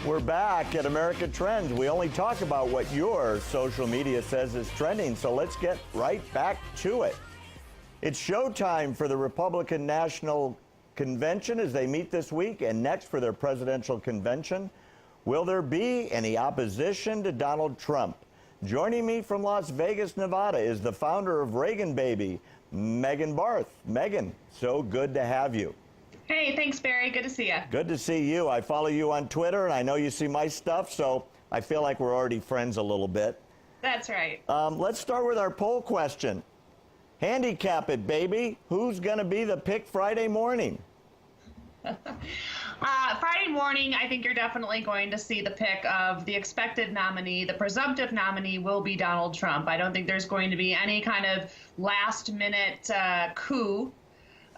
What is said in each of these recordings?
We're back at America Trends. We only talk about what your social media says is trending, so let's get right back to it. It's showtime for the Republican National Convention as they meet this week and next for their presidential convention. Will there be any opposition to Donald Trump? Joining me from Las Vegas, Nevada is the founder of Reagan Baby, Megan Barth. Megan, so good to have you. Hey, thanks, Barry. Good to see you. Good to see you. I follow you on Twitter, and I know you see my stuff, so I feel like we're already friends a little bit. That's right. Let's start with our poll question. Handicap it, baby. Who's going to be the pick Friday morning? Friday morning, I think you're definitely going to see the pick of the expected nominee. The presumptive nominee will be Donald Trump. I don't think there's going to be any kind of last-minute coup.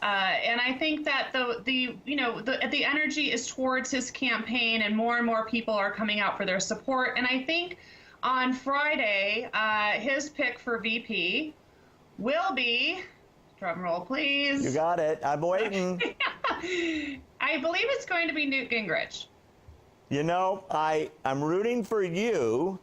And I think that the energy is towards his campaign, and more people are coming out for their support. And I think on Friday, his pick for VP will be, drum roll please. You got it. I'm waiting. I believe it's going to be Newt Gingrich. You know, I'm rooting for you,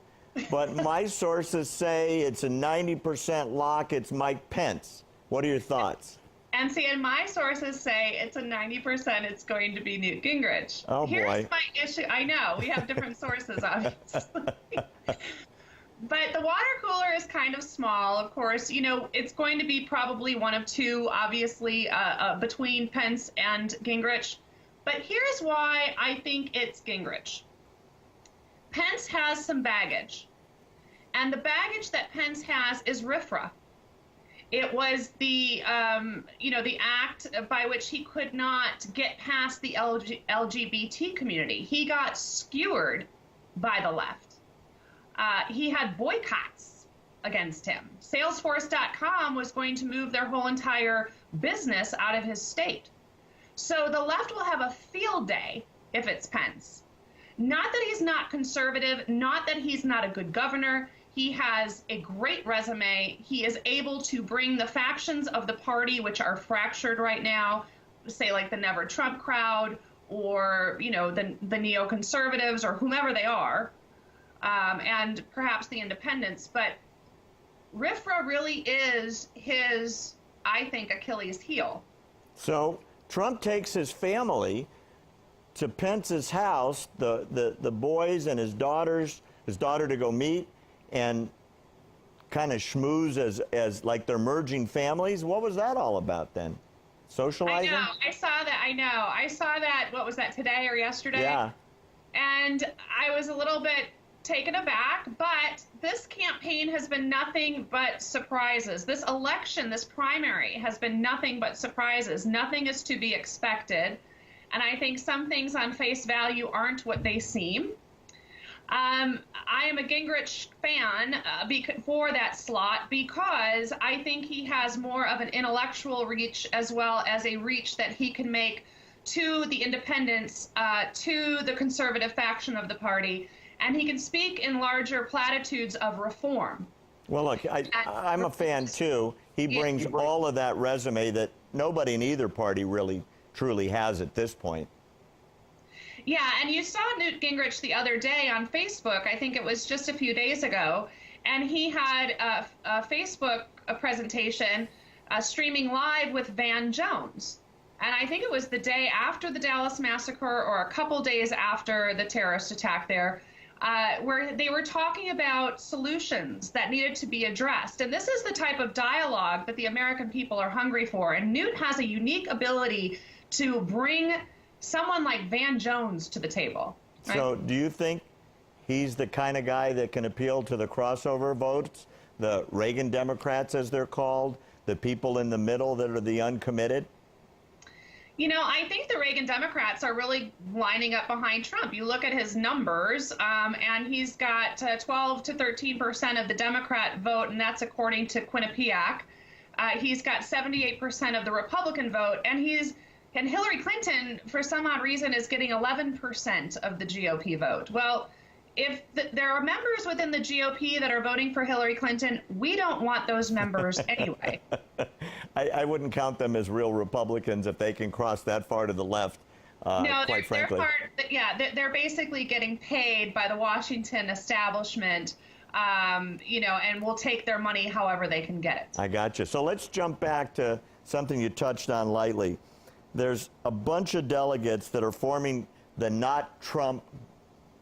but my sources say it's a 90% lock. It's Mike Pence. What are your thoughts? And see, and my sources say it's a 90% it's going to be Newt Gingrich. Oh, boy. Here's my issue. I know, we have different sources, obviously. But the water cooler is kind of small, of course. You know, it's going to be probably one of two, obviously, between Pence and Gingrich. But here's why I think it's Gingrich. Pence has some baggage. And the baggage that Pence has is RFRA. It was the, the act by which he could not get past the LGBT community. He got skewered by the left. He had boycotts against him. Salesforce.com was going to move their whole entire business out of his state. So the left will have a field day if it's Pence. Not that he's not conservative, not that he's not a good governor. He has a great resume. He is able to bring the factions of the party, which are fractured right now, say like the Never Trump crowd or, the neoconservatives or whomever they are, and perhaps the independents. But RFRA really is his, I think, Achilles heel. So Trump takes his family to Pence's house, the boys and his daughter to go meet and kind of schmooze as like they're merging families. What was that all about then? Socializing? I know. I saw that, what was that, today or yesterday? Yeah. And I was a little bit taken aback, but this campaign has been nothing but surprises. This election, this primary, has been nothing but surprises. Nothing is to be expected. And I think some things on face value aren't what they seem. I am a Gingrich fan for that slot because I think he has more of an intellectual reach as well as a reach that he can make to the independents, to the conservative faction of the party, and he can speak in larger platitudes of reform. Well, look, I'm a fan too. He brings all of that resume that nobody in either party really truly has at this point. Yeah, and you saw Newt Gingrich the other day on Facebook. I think it was just a few days ago, and he had a Facebook presentation streaming live with Van Jones. And I think it was the day after the Dallas massacre or a couple days after the terrorist attack there, where they were talking about solutions that needed to be addressed. And this is the type of dialogue that the American people are hungry for. And Newt has a unique ability to bring someone like Van Jones to the table. Right? So do you think he's the kind of guy that can appeal to the crossover votes, the Reagan Democrats as they're called, the people in the middle that are the uncommitted? You know, I think the Reagan Democrats are really lining up behind Trump. You look at his numbers, and he's got 12 to 13% of the Democrat vote, and that's according to Quinnipiac. He's got 78% of the Republican vote, and Hillary Clinton, for some odd reason, is getting 11% of the GOP vote. Well, if there are members within the GOP that are voting for Hillary Clinton, we don't want those members anyway. I wouldn't count them as real Republicans if they can cross that far to the left. No, quite frankly. they're basically getting paid by the Washington establishment, you know, and will take their money however they can get it. I got you. So let's jump back to something you touched on lightly. There's a bunch of delegates that are forming the not Trump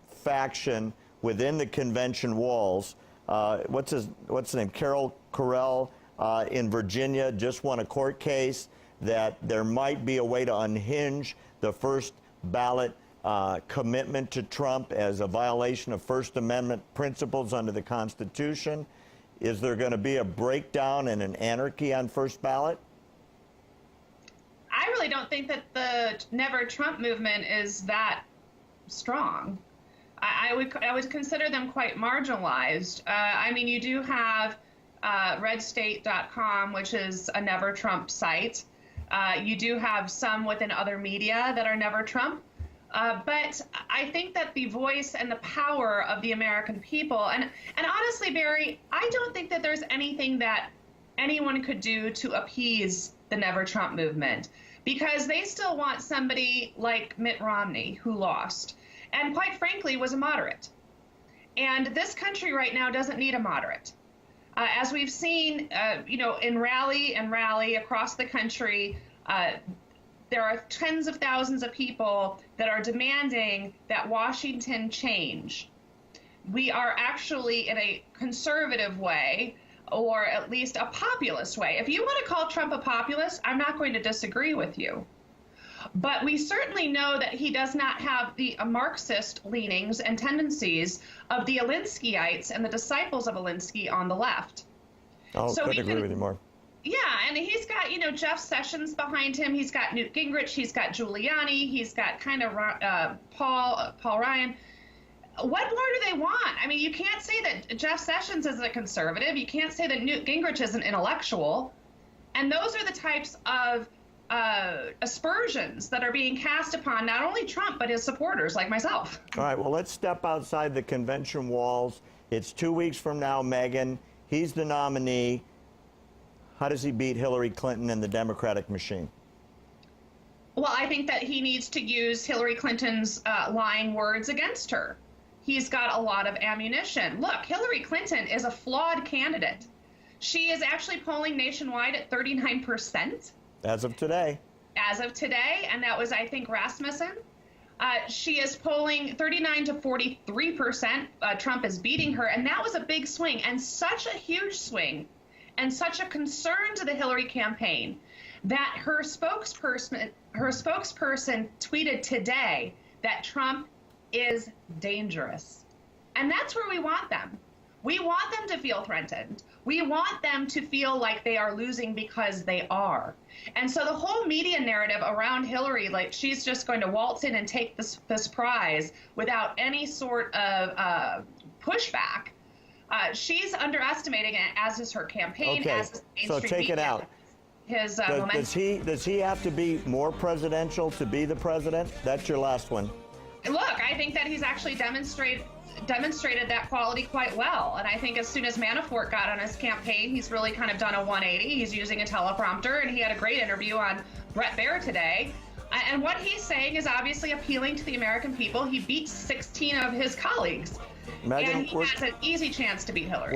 faction within the convention walls. What's his name? Carell in Virginia just won a court case that there might be a way to unhinge the first ballot commitment to Trump as a violation of First Amendment principles under the Constitution. Is there going to be a breakdown and an anarchy on first ballot? I really don't think that the Never Trump movement is that strong. I would consider them quite marginalized. I mean, you do have redstate.com, which is a Never Trump site. You do have some within other media that are Never Trump. But I think that the voice and the power of the American people, and honestly, Barry, I don't think that there's anything that anyone could do to appease the Never Trump movement, because they still want somebody like Mitt Romney, who lost, and quite frankly was a moderate. And this country right now doesn't need a moderate. As we've seen, you know, in rally across the country, there are tens of thousands of people that are demanding that Washington change. We are actually in a conservative way, or at least a populist way. If you want to call Trump a populist, I'm not going to disagree with you. But we certainly know that he does not have the Marxist leanings and tendencies of the Alinskyites and the disciples of Alinsky on the left. Oh, couldn't agree with you more. Yeah, and he's got, you know, Jeff Sessions behind him. He's got Newt Gingrich. He's got Giuliani. He's got kind of Paul Ryan. What more do they want? I mean, you can't say that Jeff Sessions is a conservative. You can't say that Newt Gingrich is an intellectual. And those are the types of aspersions that are being cast upon not only Trump, but his supporters like myself. All right, well, let's step outside the convention walls. It's 2 weeks from now, Megan. He's the nominee. How does he beat Hillary Clinton and the Democratic machine? Well, I think that he needs to use Hillary Clinton's lying words against her. He's got a lot of ammunition. Look, Hillary Clinton is a flawed candidate. She is actually polling nationwide at 39%. As of today. As of today, and that was, I think, Rasmussen. She is polling 39 to 43%. Trump is beating her, and that was a big swing, and such a huge swing, and such a concern to the Hillary campaign that her spokesperson tweeted today that Trump is dangerous. And that's where we want them. We want them to feel threatened. We want them to feel like they are losing because they are. And so the whole media narrative around Hillary, like she's just going to waltz in and take this prize without any sort of pushback, she's underestimating it, as is her campaign. Okay, as is so take it out. His does he have to be more presidential to be the president? That's your last one. Look, I think that he's actually demonstrated that quality quite well. And I think as soon as Manafort got on his campaign, he's really kind of done a 180. He's using a teleprompter, and he had a great interview on Bret Baier today. And what he's saying is obviously appealing to the American people. He beat 16 of his colleagues. Megan, and he has an easy chance to beat Hillary.